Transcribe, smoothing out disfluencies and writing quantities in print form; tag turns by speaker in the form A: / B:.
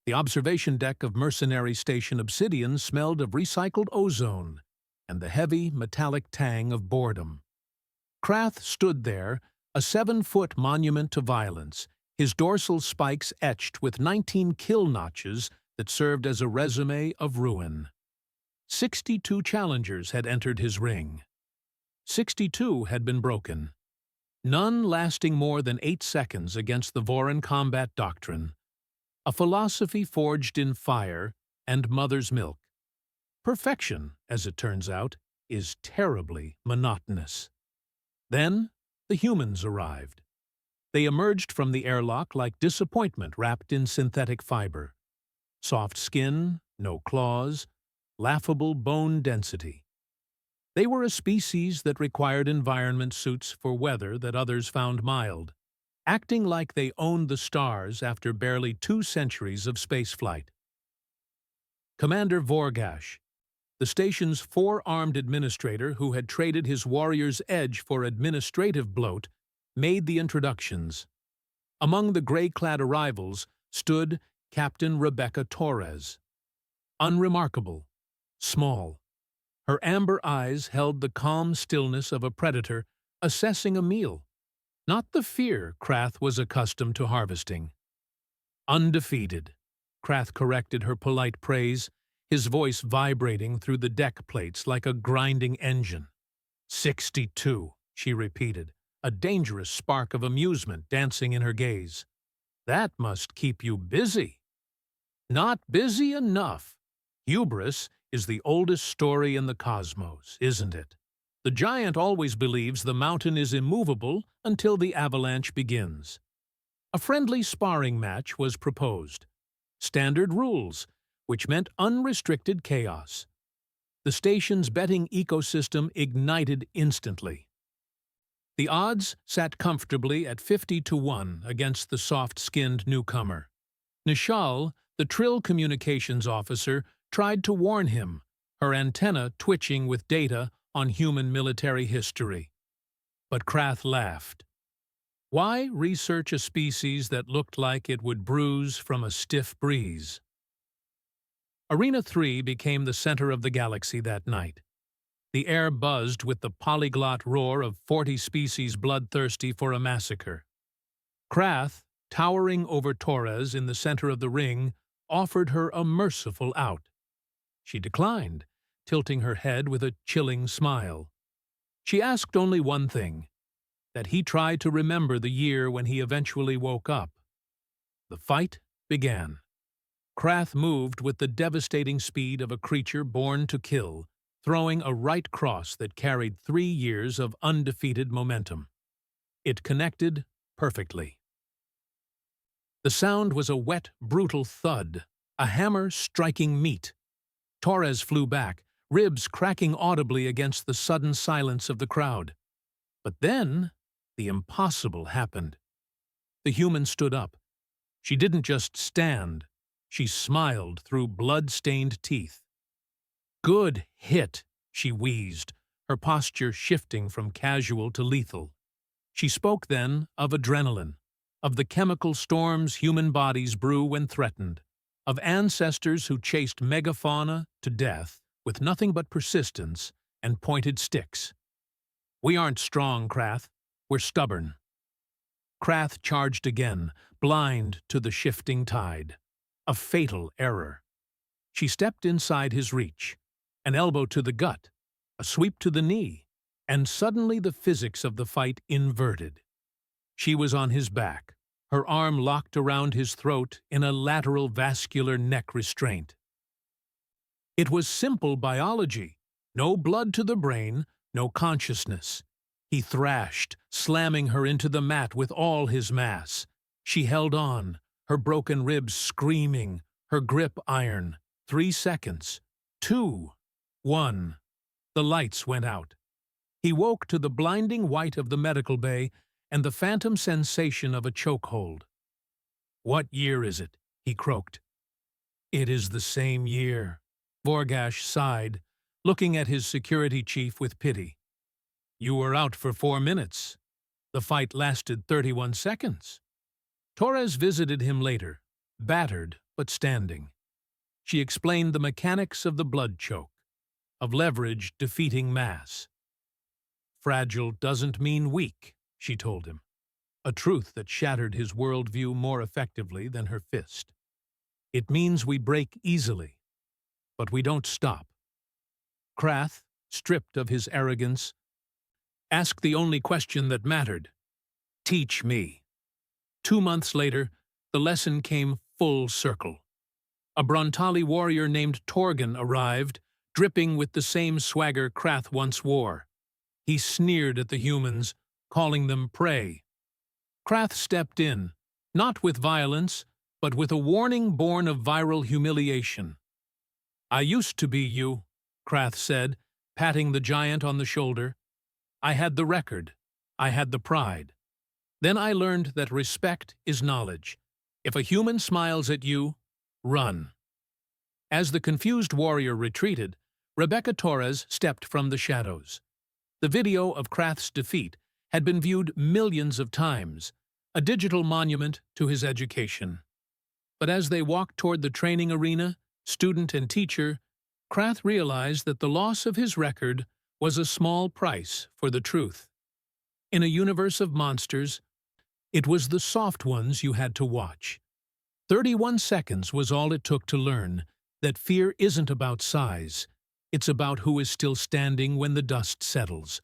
A: The observation deck of Mercenary Station Obsidian smelled of recycled ozone and the heavy, metallic tang of boredom. Krath stood there, a 7-foot monument to violence, his dorsal spikes etched with 19 kill notches that served as a resume of ruin. 62 challengers had entered his ring. 62 had been broken, none lasting more than 8 seconds against the Voran combat doctrine, a philosophy forged in fire and mother's milk. Perfection, as it turns out, is terribly monotonous. Then the humans arrived. They emerged from the airlock like disappointment wrapped in synthetic fiber. Soft skin, no claws, laughable bone density. They were a species that required environment suits for weather that others found mild, acting like they owned the stars after barely 2 centuries of spaceflight. Commander Vorgash, the station's 4-armed administrator who had traded his warrior's edge for administrative bloat, made the introductions. Among the gray-clad arrivals stood Captain Rebecca Torres. Unremarkable, small. Her amber eyes held the calm stillness of a predator assessing a meal, not the fear Krath was accustomed to harvesting. Undefeated, Krath corrected her polite praise, his voice vibrating through the deck plates like a grinding engine. 62, she repeated, a dangerous spark of amusement dancing in her gaze. That must keep you busy. Not busy enough. Hubris is the oldest story in the cosmos, isn't it? The giant always believes the mountain is immovable until the avalanche begins. A friendly sparring match was proposed. Standard rules, which meant unrestricted chaos. The station's betting ecosystem ignited instantly. The odds sat comfortably at 50-1 against the soft-skinned newcomer. Nishal, the Trill communications officer, tried to warn him, her antenna twitching with data on human military history. But Krath laughed. Why research a species that looked like it would bruise from a stiff breeze? Arena 3 became the center of the galaxy that night. The air buzzed with the polyglot roar of 40 species bloodthirsty for a massacre. Krath, towering over Torres in the center of the ring, offered her a merciful out. She declined, tilting her head with a chilling smile. She asked only one thing, that he try to remember the year when he eventually woke up. The fight began. Krath moved with the devastating speed of a creature born to kill, throwing a right cross that carried 3 years of undefeated momentum. It connected perfectly. The sound was a wet, brutal thud, a hammer striking meat. Torres flew back, ribs cracking audibly against the sudden silence of the crowd. But then, the impossible happened. The human stood up. She didn't just stand, she smiled through blood-stained teeth. "Good hit," she wheezed, her posture shifting from casual to lethal. She spoke then of adrenaline, of the chemical storms human bodies brew when threatened, of ancestors who chased megafauna to death with nothing but persistence and pointed sticks. "We aren't strong, Krath. We're stubborn." Krath charged again, blind to the shifting tide. A fatal error. She stepped inside his reach, an elbow to the gut, a sweep to the knee, and suddenly the physics of the fight inverted. She was on his back, her arm locked around his throat in a lateral vascular neck restraint. It was simple biology, no blood to the brain, no consciousness. He thrashed, slamming her into the mat with all his mass. She held on, her broken ribs screaming, her grip iron. 3 seconds. 2. 1. The lights went out. He woke to the blinding white of the medical bay and the phantom sensation of a chokehold. "What year is it?" he croaked. "It is the same year," Vorgash sighed, looking at his security chief with pity. "You were out for 4 minutes. The fight lasted 31 seconds. Torres visited him later, battered but standing. She explained the mechanics of the blood choke, of leverage defeating mass. Fragile doesn't mean weak, she told him, a truth that shattered his worldview more effectively than her fist. It means we break easily, but we don't stop. Krath, stripped of his arrogance, asked the only question that mattered. Teach me. 2 months later, the lesson came full circle. A Brontali warrior named Torgan arrived, dripping with the same swagger Krath once wore. He sneered at the humans, calling them prey. Krath stepped in, not with violence, but with a warning born of viral humiliation. I used to be you, Krath said, patting the giant on the shoulder. I had the record. I had the pride. Then I learned that respect is knowledge. If a human smiles at you, run. As the confused warrior retreated, Rebecca Torres stepped from the shadows. The video of Krath's defeat had been viewed millions of times, a digital monument to his education. But as they walked toward the training arena, student and teacher, Krath realized that the loss of his record was a small price for the truth. In a universe of monsters, it was the soft ones you had to watch. 31 seconds was all it took to learn that fear isn't about size. It's about who is still standing when the dust settles.